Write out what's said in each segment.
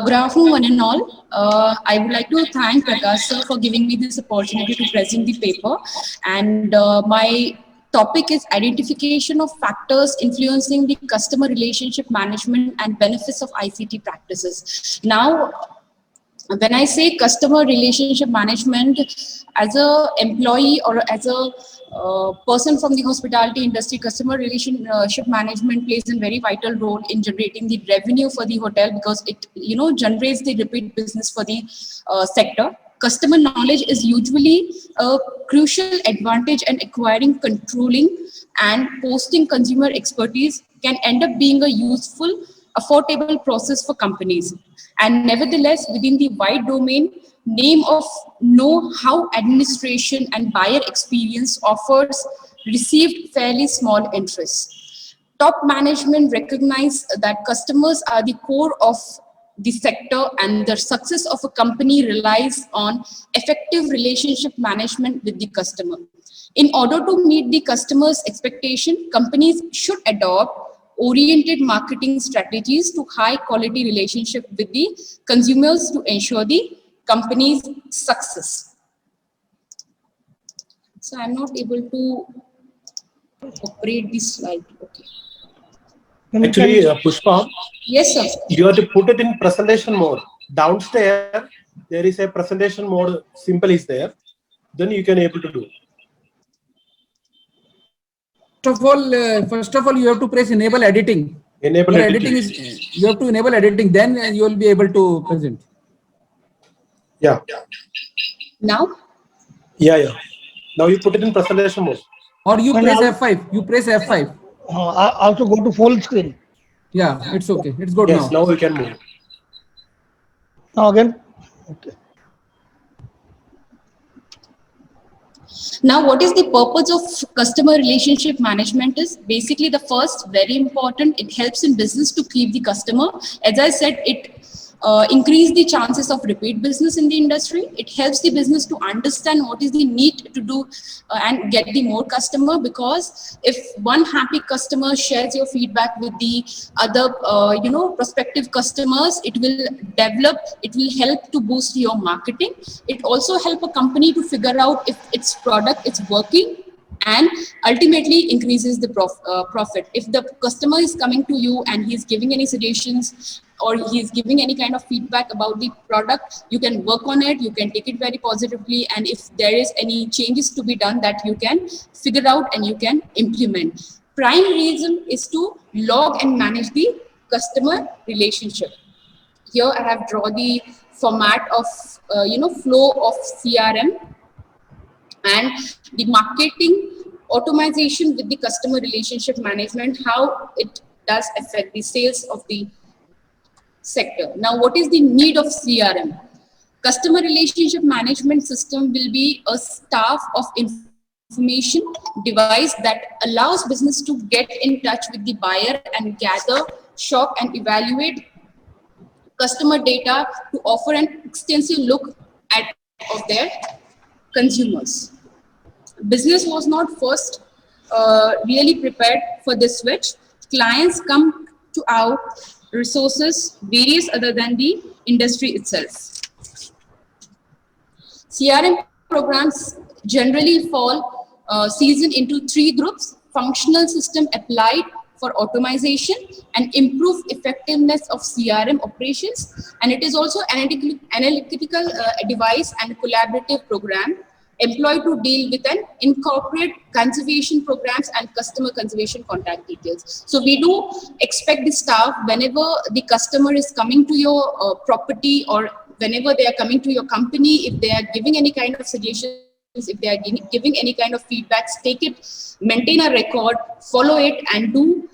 Good afternoon, one and all. I would like to thank Prakash sir for giving me this opportunity to present the paper. And my topic is identification of factors influencing the customer relationship management and benefits of ICT practices. Now, when I say customer relationship management, as a employee or as a person from the hospitality industry, customer relationship management plays a very vital role in generating the revenue for the hotel, because it generates the repeat business for the sector. Customer knowledge is usually a crucial advantage, and acquiring, controlling, and posting consumer expertise can end up being a useful, affordable process for companies. And nevertheless, within the wide domain name of know-how administration and buyer experience offers received fairly small interest. Top management recognize that customers are the core of the sector, and the success of a company relies on effective relationship management with the customer. In order to meet the customer's expectation, companies should adopt oriented marketing strategies to high quality relationship with the consumers to ensure the company's success. So I'm not able to operate this slide. Okay. Actually, Pushpa, yes, sir. You have to put it in presentation mode. Downstairs, there is a presentation mode symbol is there. Then you can able to do. First of all, you have to press enable editing. Enable editing. You have to enable editing. Then you will be able to present. Yeah. Now? Yeah. Now you put it in presentation mode. Or you press F5. You press F5. Also go to full screen. Yeah, it's okay. It's good yes, now. Now we can move. Now again. Okay. Now, what is the purpose of customer relationship management is basically the first, very important, it helps in business to keep the customer. As I said, it increase the chances of repeat business in the industry. It helps the business to understand what is the need to do and get the more customer, because if one happy customer shares your feedback with the other prospective customers, it will develop, it will help to boost your marketing. It also help a company to figure out if its product is working, and ultimately increases the profit. If the customer is coming to you and he's giving any suggestions or he's giving any kind of feedback about the product, you can work on it, you can take it very positively, and if there is any changes to be done, that you can figure out and you can implement. Prime reason is to log and manage the customer relationship. Here I have drawn the format of flow of CRM, and the marketing automation with the customer relationship management, how it does affect the sales of the sector. Now, what is the need of CRM? Customer relationship management system will be a staff of information device that allows business to get in touch with the buyer and gather, shop, and evaluate customer data to offer an extensive look at of their consumers. Business was not first really prepared for this switch. Clients come to our resources various other than the industry itself. CRM programs generally fall season into three groups: functional system applied for automation and improve effectiveness of CRM operations, and it is also analytical device and collaborative program employed to deal with and incorporate conservation programs and customer conservation contact details. So we do expect the staff, whenever the customer is coming to your property, or whenever they are coming to your company, if they are giving any kind of suggestions, if they are giving any kind of feedbacks, take it, maintain a record, follow it, and do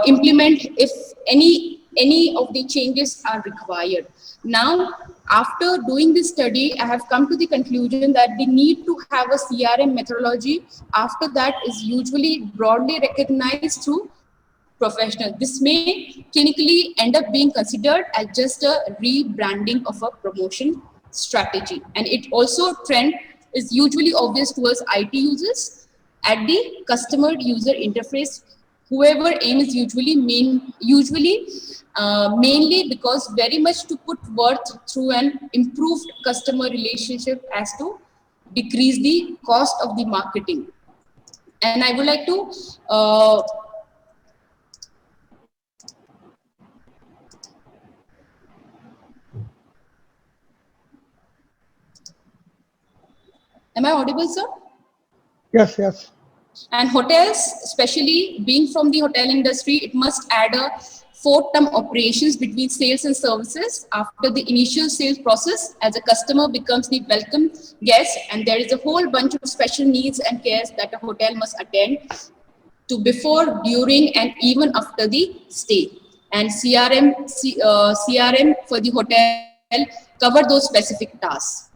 implement if any of the changes are required. Now, after doing this study, I have come to the conclusion that the need to have a CRM methodology after that is usually broadly recognized through professionals. This may clinically end up being considered as just a rebranding of a promotion strategy. And it also trend is usually obvious towards IT users at the customer user interface whoever aim is mainly because very much to put worth through an improved customer relationship as to decrease the cost of the marketing. And I would like to am I audible, sir? Yes, yes. And hotels, especially being from the hotel industry, it must add a four-term operations between sales and services after the initial sales process, as a customer becomes the welcome guest, and there is a whole bunch of special needs and cares that a hotel must attend to before, during, and even after the stay. And CRM for the hotel cover those specific tasks.